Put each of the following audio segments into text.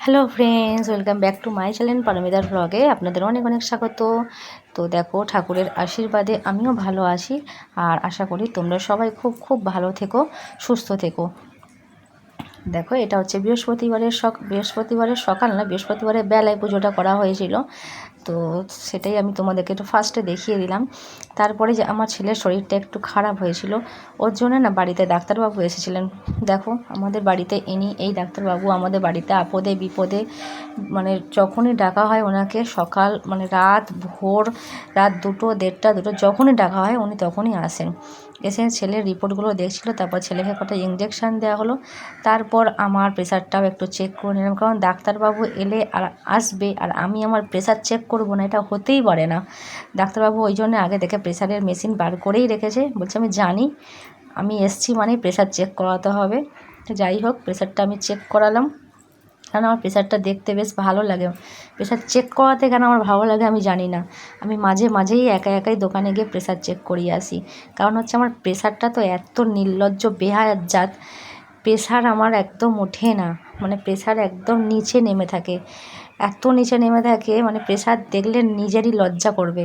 Hello friends, welcome back to my channel পারমিতার ব্লগে। আপনাদের অনেক অনেক স্বাগত। তো দেখো, ঠাকুরের আশীর্বাদে আমিও ভালো আছি, আর আশা করি তোমরা সবাই খুব খুব ভালো থেকো, সুস্থ থেকো। দেখো, এটা হচ্ছে বৃহস্পতিবারের সকাল না, বৃহস্পতিবারের বেলায় পুজোটা করা হয়েছিল। তো সেটাই আমি তোমাদেরকে একটু ফার্স্টে দেখিয়ে দিলাম। তারপরে যে আমার ছেলের শরীরটা একটু খারাপ হয়েছিল, ওর জন্য না বাড়িতে ডাক্তারবাবু এসেছিলেন। দেখো, আমাদের বাড়িতে এই ডাক্তারবাবু আমাদের বাড়িতে আপদে বিপদে, মানে যখনই ডাকা হয় ওনাকে, সকাল মানে রাত 2টো 1:30 2টো যখনই ডাকা হয় উনি তখনই আসেন। এসে ছেলের রিপোর্টগুলো দেখছিল, তারপর ছেলেকে কটা ইঞ্জেকশান দেওয়া হলো। তারপর আমার প্রেশারটাও একটু চেক করে নিলাম, কারণ ডাক্তারবাবু এলে আর আসবে আর আমি আমার প্রেশার চেক করব না, এটা হতেই পারে না। ডাক্তারবাবু ওই জন্য আগে থেকে প্রেশারের মেশিন বার করেই রেখেছে, বলছে আমি জানি আমি এসছি মানে প্রেশার চেক করাতে হবে। যাই হোক, প্রেশারটা আমি চেক করালাম, কারণ আমার প্রেশারটা দেখতে বেশ ভালো লাগে। প্রেশার চেক করাতে কেন আমার ভালো লাগে আমি জানি না, আমি মাঝে মাঝেই একাই দোকানে গিয়ে প্রেশার চেক করিয়ে আসি। কারণ হচ্ছে আমার প্রেশারটা তো এত নির্লজ্জ বেহায়াত জাত, প্রেশার আমার একদম ওঠে না, মানে প্রেশার একদম নিচে নেমে থাকে, এত নিচে নেমে থাকে, মানে প্রেশার দেখলে নিজেরই লজ্জা করবে,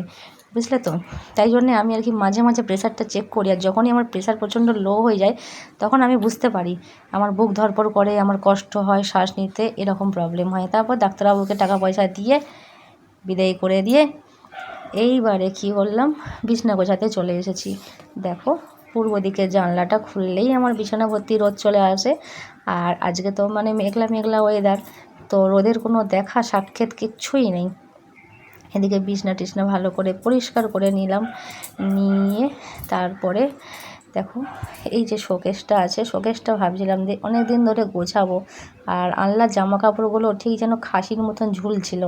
বুঝলে তো। তাই জন্যে আমি আর কি মাঝে মাঝে প্রেশারটা চেক করি, আর যখনই আমার প্রেশার প্রচণ্ড লো হয়ে যায় তখন আমি বুঝতে পারি আমার বুক ধড়ফড় করে, আমার কষ্ট হয় শ্বাস নিতে, এরকম প্রবলেম হয়। তারপর ডাক্তারবাবুকে টাকা পয়সা দিয়ে বিদায় করে দিয়ে এইবারে কী করলাম, বিছানা গোছাতে চলে এসেছি। দেখো, পূর্ব দিকে জানলাটা খুললেই আমার বিছানা ভর্তি রোদ চলে আসে। আর আজকে তো মানে মেঘলা মেঘলা ওয়েদার, তো রোদের কোনো দেখা সাক্ষাৎ কিচ্ছুই নেই। এদিকে বিছনা টিছনা ভালো করে পরিষ্কার করে নিলাম, নিয়ে তারপরে দেখো, এই যে শোকেসটা আছে, শোকেসটা ভাবছিলাম যে অনেক দিন ধরে গোছাবো, আর আনলার জামা কাপড়গুলো ঠিক যেন খাসির মতন ঝুলছিল।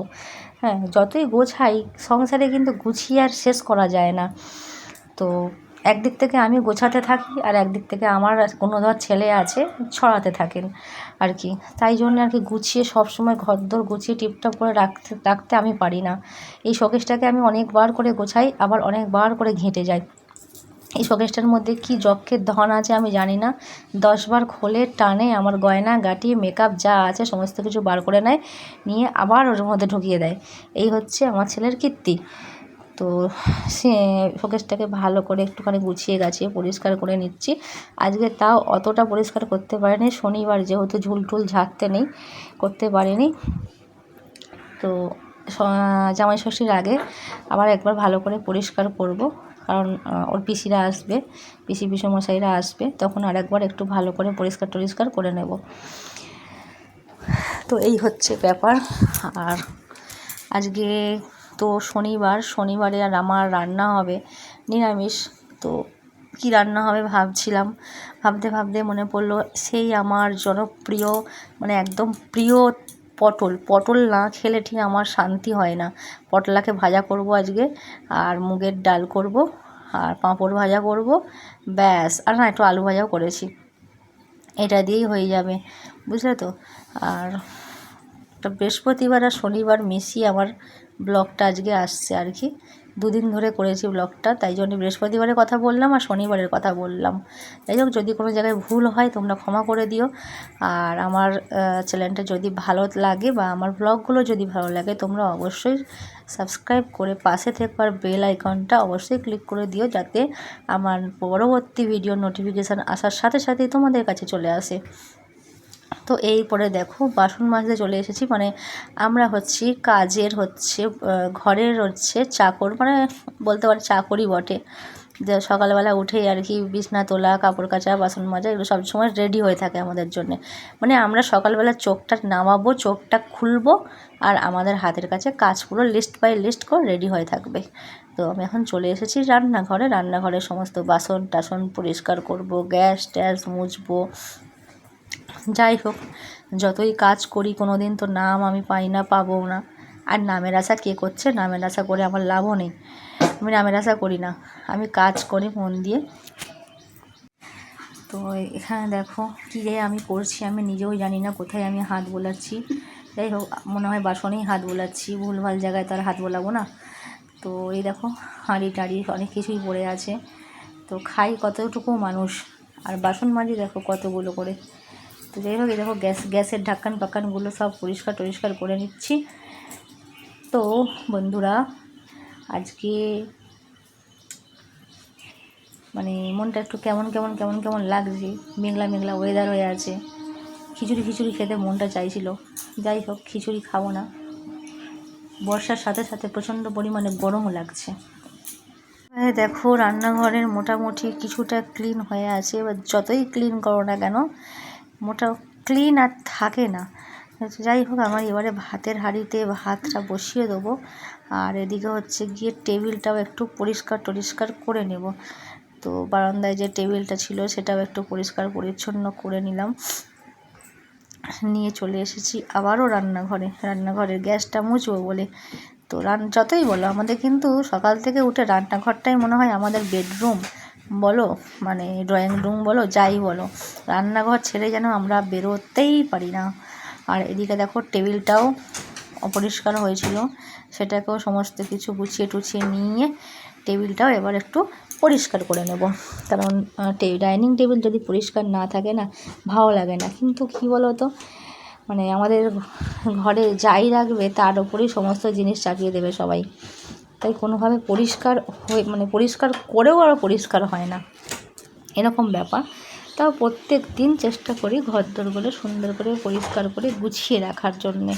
হ্যাঁ, যতই গোছাই সংসারে কিন্তু গুছিয়ে আর শেষ করা যায় না। তো একদিক থেকে আমি গোছাতে থাকি, আর একদিক থেকে আমার কোনো ছেলে আছে ছড়াতে থাকেন আর কি। তাই জন্য আর কি গুছিয়ে সবসময় ঘরদোর গুছিয়ে টিপটপ করে রাখতে আমি পারি না। এই শোকেসটাকে আমি অনেকবার করে গোছাই, আবার অনেকবার করে ঘেঁটে যাই। এই শোকেসটার মধ্যে কি যক্ষের ধন আছে আমি জানি না, 10বার খোলে টানে আমার গয়না গাটি মেকআপ যা আছে সমস্ত কিছু বার করে নেয়, নিয়ে আবার ওর মধ্যে ঢুকিয়ে দেয়। এই হচ্ছে আমার ছেলের কীর্তি। তো সে শোকেসটাকে ভালো করে একটুখানি গুছিয়ে গাছিয়ে পরিষ্কার করে নিচ্ছি। আজকে তাও অতটা পরিষ্কার করতে পারিনি, শনিবার যেহেতু ঝুলটুল ঝাড়তে নেই, করতে পারিনি। তো জামাই ষষ্ঠীর আগে আবার একবার ভালো করে পরিষ্কার করব, কারণ ওর পিসিরা আসবে, পিসমশাইরা আসবে, তখন আর একবার একটু ভালো করে পরিষ্কার করে নেব। তো এই হচ্ছে ব্যাপার। আর আজকে তো শনিবারে আর আমার রান্না হবে নিরামিষ। তো কী রান্না হবে ভাবছিলাম, ভাবতে মনে পড়লো সেই আমার জনপ্রিয়, মানে একদম প্রিয় পটল না খেলে ঠিক আমার শান্তি হয় না। পটলাকে ভাজা করব আজকে, আর মুগের ডাল করব, আর পাঁপড় ভাজা করব, ব্যাস। আর না, একটু আলু ভাজাও করেছি, এটা দিয়েই হয়ে যাবে, বুঝলে তো। আর বৃহস্পতিবার আর শনিবার মিশিয়ে আমার ব্লগটা আজকে আসছে আর কি, 2 দিন ধরে করেছি ব্লগটা, তাই জন্য বৃহস্পতিবারের কথা বললাম আর শনিবারের কথা বললাম। যাই হোক, যদি কোনো জায়গায় ভুল হয় তোমরা ক্ষমা করে দিও। আর আমার চ্যানেলটা যদি ভালো লাগে বা আমার ব্লগগুলো যদি ভালো লাগে, তোমরা অবশ্যই সাবস্ক্রাইব করে পাশে থাকার বেল আইকনটা অবশ্যই ক্লিক করে দিও, যাতে আমার পরবর্তী ভিডিও নোটিফিকেশান আসার সাথে সাথেই তোমাদের কাছে চলে আসে। তো এই পরে দেখো, বাসন মাজতে চলে এসেছি। মানে আমরা হচ্ছি কাজের ঘরের চাকর, মানে বলতে পারি চাকরই বটে, যে সকালবেলা উঠেই আর কি বিছনা তোলা, কাপড় কাচা, বাসন মাজা, এগুলো সবসময় রেডি হয়ে থাকে আমাদের জন্যে। মানে আমরা সকালবেলা চোখটা নামাবো, চোখটা খুলবো, আর আমাদের হাতের কাছে কাজ পুরো লিস্ট বাই লিস্ট করে রেডি হয়ে থাকবে। তো আমি এখন চলে এসেছি রান্নাঘরে সমস্ত বাসন টাসন পরিষ্কার করব, গ্যাস ট্যাস মুছবো। যাই হোক, যতই কাজ করি কোনো দিন তো নাম আমি পাই না, পাবো না। আর নামের আশা কে করছে? নামের আশা করে আমার লাভও নেই, আমি নামের আশা করি না, আমি কাজ করি মন দিয়ে। তো এখানে দেখো কী যে আমি করছি আমি নিজেও জানি না, কোথায় আমি হাত বোলাচ্ছি। যাই হোক, মনে হয় বাসনেই হাত বোলাচ্ছি, ভুলভাল জায়গায় তো আর হাত বোলাবো না। তো এই দেখো, হাঁড়ি টাড়ি অনেক কিছুই পড়ে আছে। তো খাই কতটুকু মানুষ, আর বাসন মাজি দেখো কতগুলো করে। তো যাই হোক, এই দেখো গ্যাসের ঢাক্কানগুলো সব পরিষ্কার করে নিচ্ছি। তো বন্ধুরা, আজকে মানে মনটা একটু কেমন লাগছে, মেঘলা ওয়েদার হয়ে আছে। খিচুড়ি খেতে মনটা চাইছিল। যাই হোক, খিচুড়ি খাবো না, বর্ষার সাথে সাথে প্রচণ্ড পরিমাণে গরমও লাগছে। দেখো, রান্নাঘরের মোটামুটি কিছুটা ক্লিন হয়ে আছে। এবার যতই ক্লিন করো না কেন, ক্লিন আর থাকে না। যাই হোক, আমার এবারে ভাতের হাঁড়িতে ভাতটা বসিয়ে দেবো, আর এদিকে হচ্ছে গিয়ে টেবিলটাও একটু পরিষ্কার করে নেব। তো বারান্দায় যে টেবিলটা ছিল সেটাও একটু পরিচ্ছন্ন করে নিলাম। নিয়ে চলে এসেছি আবারও রান্নাঘরের গ্যাসটা মুছবো বলে। তো যতই বলো, আমাদের কিন্তু সকাল থেকে উঠে রান্নাঘরটাই মনে হয় আমাদের বেডরুম বলো, মানে ড্রয়িং রুম বলো, যাই বলো, রান্নাঘর ছেড়ে যেন আমরা বেরোতেই পারি না। আর এদিকে দেখো, টেবিলটাও অপরিষ্কার হয়েছিল, সেটাকেও সমস্ত কিছু গুছিয়ে নিয়ে টেবিলটাও এবার একটু পরিষ্কার করে নেব। কারণ ডাইনিং টেবিল যদি পরিষ্কার না থাকে না, ভালো লাগে না। কিন্তু কী বলো তো, মানে আমাদের ঘরে যাই রাখবে তার ওপরেই সমস্ত জিনিস চাপিয়ে দেবে সবাই। তাই কোনোভাবে পরিষ্কার করেও আরও পরিষ্কার হয় না, এরকম ব্যাপার। তাও প্রত্যেক দিন চেষ্টা করি ঘরদোরগুলো সুন্দর করে পরিষ্কার করে গুছিয়ে রাখার জন্যে।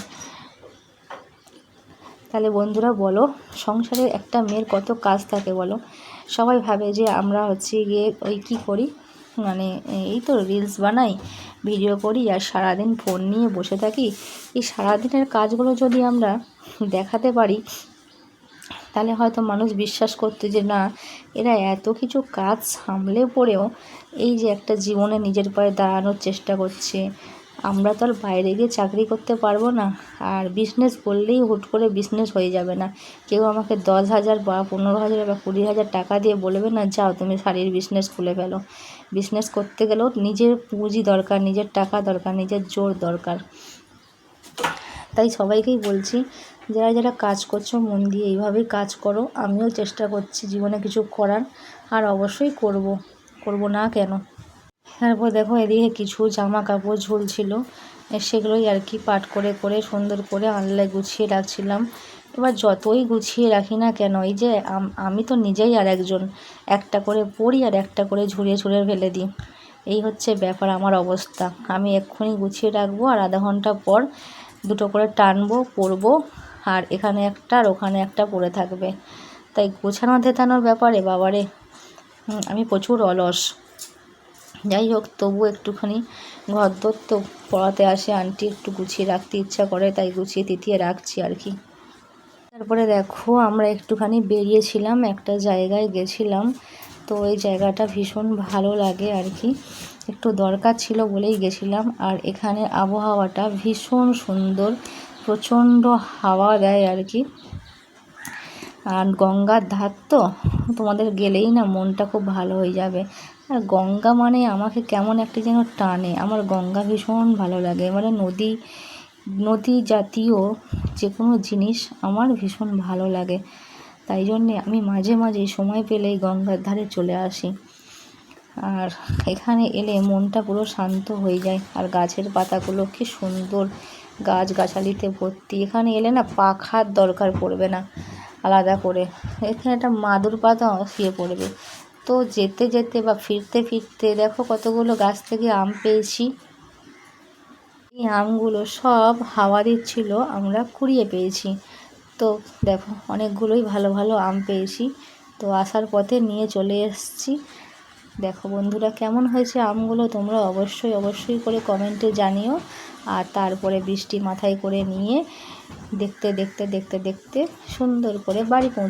তাহলে বন্ধুরা বলো, সংসারে একটা মেয়ের কত কাজ থাকে বলো। সবাই ভাবে যে আমরা হচ্ছে গিয়ে ওই কী করি, মানে এই তো রিলস বানাই, ভিডিও করি আর সারাদিন ফোন নিয়ে বসে থাকি। এই সারাদিনের কাজগুলো যদি আমরা দেখাতে পারি, তাহলে হয়তো মানুষ বিশ্বাস করতো যে না, এরা এত কিছু কাজ সামলে পড়েও এই যে একটা জীবনে নিজের পায়ে দাঁড়ানোর চেষ্টা করছে। আমরা তো আর বাইরে গিয়ে চাকরি করতে পারবো না, আর বিজনেস করলেই হুট করে বিজনেস হয়ে যাবে না। কেউ আমাকে 10,000 বা 15,000 বা 20,000 টাকা দিয়ে বলবে না যাও তুমি শাড়ির বিজনেস খুলে ফেলো। বিজনেস করতে গেলেও নিজের পুঁজি দরকার, নিজের টাকা দরকার, নিজের জোর দরকার। তাই সবাইকেই বলছি, যারা কাজ করছো মন দিয়ে এইভাবেই কাজ করো। আমিও চেষ্টা করছি জীবনে কিছু করার, আর অবশ্যই করব না কেন। তারপর দেখো, এদিকে কিছু জামা কাপড় ঝুলছিল, সেগুলোই আর কি পাট করে সুন্দর করে আনলায় গুছিয়ে রাখছিলাম। এবার যতই গুছিয়ে রাখি না কেন, এই যে আমি তো নিজেই আর একজন, একটা করে পরি আর একটা করে ঝুড়িয়ে ফেলে দিই। এই হচ্ছে ব্যাপার আমার অবস্থা। আমি এক্ষুনি গুছিয়ে রাখবো, আর আধা ঘন্টা পর দুটো করে টানবো, পরবো, আর এখানে একটা আর ওখানে একটা পড়ে থাকবে। তাই গোছানো তেতানোর ব্যাপারে বাবারে, আমি প্রচুর অলস। যাই হোক, তবু একটুখানি ঘরদোর তো পড়াতে আসে আন্টি, একটু গুছিয়ে রাখতে ইচ্ছা করে, তাই গুছিয়ে তিতিয়ে রাখছি আর কি। তারপরে দেখো, আমরা একটুখানি বেরিয়েছিলাম, একটা জায়গায় গেছিলাম। তো এই জায়গাটা ভীষণ ভালো লাগে আর কি, একটু দরকার ছিল বলেই গেছিলাম। আর এখানে আবহাওয়াটা ভীষণ সুন্দর, প্রচণ্ড হাওয়া দেয় আর কি। আর গঙ্গার ধার তো, তোমাদের গেলেই না মনটা খুব ভালো হয়ে যাবে। আর গঙ্গা মানে আমাকে কেমন একটা যেন টানে, আমার গঙ্গা ভীষণ ভালো লাগে। মানে নদী জাতীয় যে কোনো জিনিস আমার ভীষণ ভালো লাগে। তাই জন্যে আমি মাঝে সময় পেলেই গঙ্গার ধারে চলে আসি। আর এখানে এলে মনটা পুরো শান্ত হয়ে যায়। আর গাছের পাতাগুলো কি সুন্দর, গাছগাছালিতে ভর্তি। এখানে এলে না পাখার দরকার পড়বে না আলাদা করে, এখানে একটা মাদুর পাতা শুয়ে পড়বে। তো যেতে বা ফিরতে দেখো কতগুলো গাছ থেকে আম পেয়েছি। এই আমগুলো সব হাওয়া দিচ্ছিল, আমরা কুড়িয়ে পেয়েছি। তো দেখো, অনেকগুলোই ভালো আম পেয়েছি। তো আসার পথে নিয়ে চলে এসেছি। দেখো বন্ধুরা, কেমন হয়েছে আমগুলো তোমরা অবশ্যই করে কমেন্টে জানিও। আর তারপরে বৃষ্টি মাথায় করে নিয়ে দেখতে সুন্দর করে বাড়ি পৌঁছে